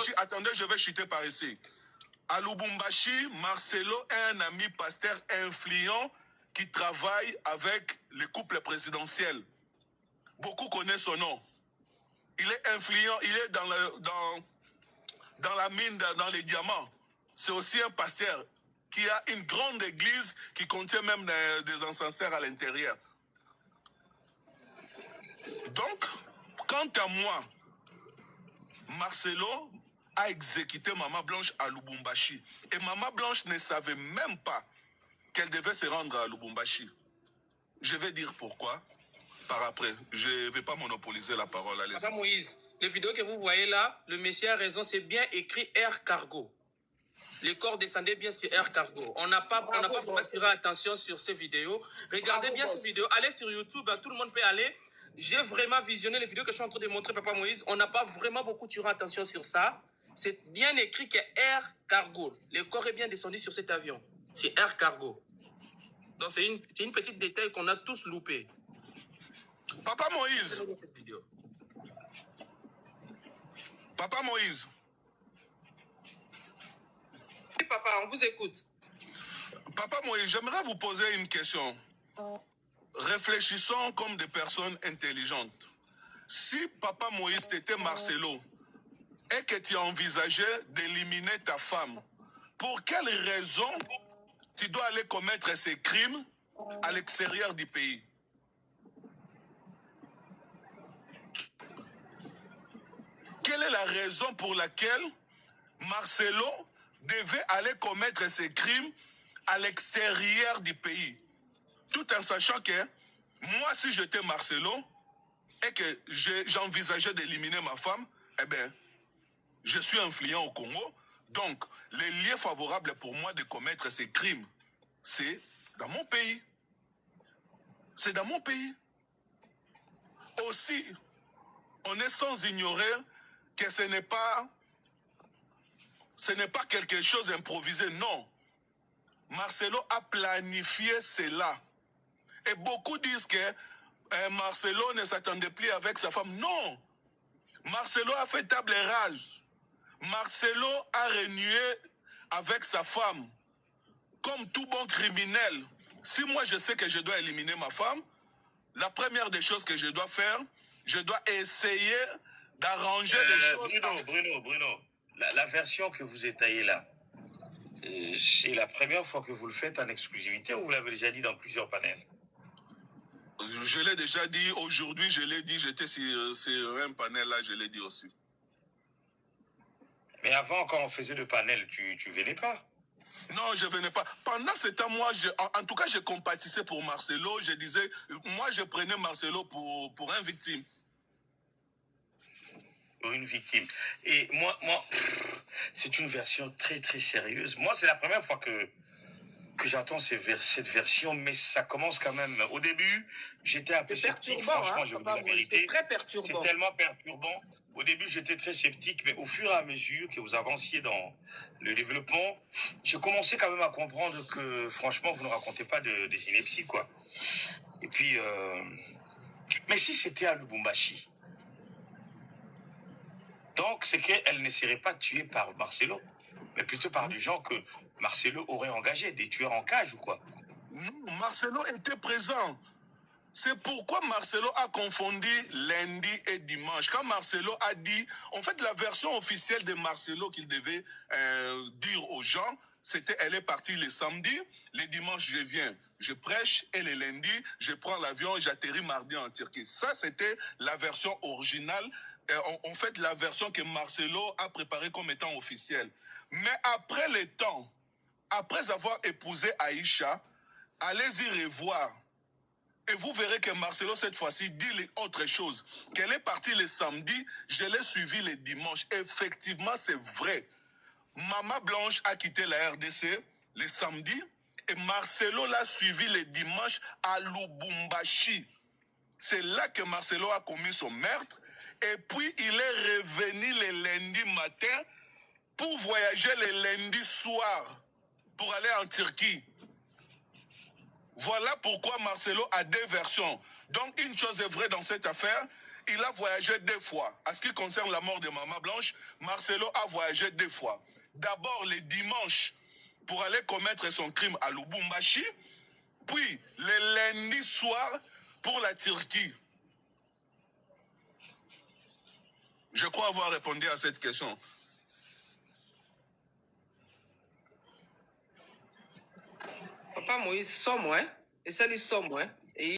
Lubumbashi, attendez, je vais chuter par ici. À Lubumbashi, Marcelo est un ami pasteur influent qui travaille avec les couples présidentiels. Beaucoup connaissent son nom. Il est influent, il est dans la mine, dans les diamants. C'est aussi un pasteur qui a une grande église qui contient même des encenseurs à l'intérieur. Donc, quant à moi, Marcelo a exécuté Maman Blanche à Lubumbashi. Et Maman Blanche ne savait même pas qu'elle devait se rendre à Lubumbashi. Je vais dire pourquoi par après. Je ne vais pas monopoliser la parole. Papa Moïse, les vidéos que vous voyez là, le Messie a raison, c'est bien écrit Air Cargo. Les corps descendaient bien sur Air Cargo. On n'a pas attiré attention sur ces vidéos. Regardez bien ces vidéos. Allez sur YouTube, tout le monde peut aller. J'ai vraiment visionné les vidéos que je suis en train de montrer, Papa Moïse. On n'a pas vraiment beaucoup tiré attention sur ça. C'est bien écrit que Air Cargo. Le corps est bien descendu sur cet avion. C'est Air Cargo. Donc c'est une petite détail qu'on a tous loupé. Papa Moïse. Papa Moïse. Oui, papa, on vous écoute. Papa Moïse, j'aimerais vous poser une question. Réfléchissons comme des personnes intelligentes. Si Papa Moïse était Marcelo et que tu envisageais d'éliminer ta femme, pour quelle raison tu dois aller commettre ces crimes à l'extérieur du pays? Quelle est la raison pour laquelle Marcelo devait aller commettre ces crimes à l'extérieur du pays? Tout en sachant que moi, si j'étais Marcelo et que j'envisageais d'éliminer ma femme, eh bien, je suis influent au Congo. Donc, les lieux favorables pour moi de commettre ces crimes, c'est dans mon pays. C'est dans mon pays. Aussi, on est sans ignorer que ce n'est pas quelque chose d'improvisé, non. Marcelo a planifié cela. Et beaucoup disent que Marcelo ne s'attendait plus avec sa femme. Non. Marcelo a fait table rase. Marcelo a renié avec sa femme. Comme tout bon criminel, si moi je sais que je dois éliminer ma femme, la première des choses que je dois faire, je dois essayer d'arranger les choses. Bruno, la version que vous étayez là, c'est la première fois que vous le faites en exclusivité ou vous l'avez déjà dit dans plusieurs panels? Je l'ai déjà dit, aujourd'hui je l'ai dit, j'étais sur un panel là, je l'ai dit aussi. Mais avant, quand on faisait le panel, tu venais pas? Non, je venais pas. Pendant ce temps, moi, en tout cas, je compatissais pour Marcelo. Je disais, moi, je prenais Marcelo pour un victime. Pour une victime. Et moi, c'est une version très, très sérieuse. Moi, c'est la première fois que j'entends cette version, mais ça commence quand même. Au début, j'étais un peu sceptique. Franchement, je vous dis la vérité. C'est très perturbant. C'est tellement perturbant. Au début, j'étais très sceptique, mais au fur et à mesure que vous avanciez dans le développement, j'ai commencé quand même à comprendre que, franchement, vous ne racontez pas des inepties, quoi. Et puis, mais si c'était à Lubumbashi, donc c'est qu'elle ne serait pas tuée par Marcelo, mais plutôt par des gens que Marcelo aurait engagés, des tueurs en cage ou quoi? Non, Marcelo était présent. C'est pourquoi Marcelo a confondu lundi et dimanche. Quand Marcelo a dit, en fait, la version officielle de Marcelo qu'il devait dire aux gens, c'était elle est partie le samedi, le dimanche je viens, je prêche, et le lundi, je prends l'avion et j'atterris mardi en Turquie. Ça, c'était la version originale, en fait, la version que Marcelo a préparée comme étant officielle. Mais après le temps, après avoir épousé Aïcha, allez-y revoir. Et vous verrez que Marcelo, cette fois-ci, dit autre chose. Qu'elle est partie le samedi, je l'ai suivi le dimanche. Effectivement, c'est vrai. Maman Blanche a quitté la RDC le samedi et Marcelo l'a suivi le dimanche à Lubumbashi. C'est là que Marcelo a commis son meurtre. Et puis, il est revenu le lundi matin pour voyager le lundi soir pour aller en Turquie. Voilà pourquoi Marcelo a deux versions. Donc, une chose est vraie dans cette affaire, il a voyagé 2 fois. En ce qui concerne la mort de Maman Blanche, Marcelo a voyagé 2 fois. D'abord le dimanche pour aller commettre son crime à Lubumbashi, puis le lundi soir pour la Turquie. Je crois avoir répondu à cette question. Papa Moïse, somme, hein? Et ça, il somme, hein? Et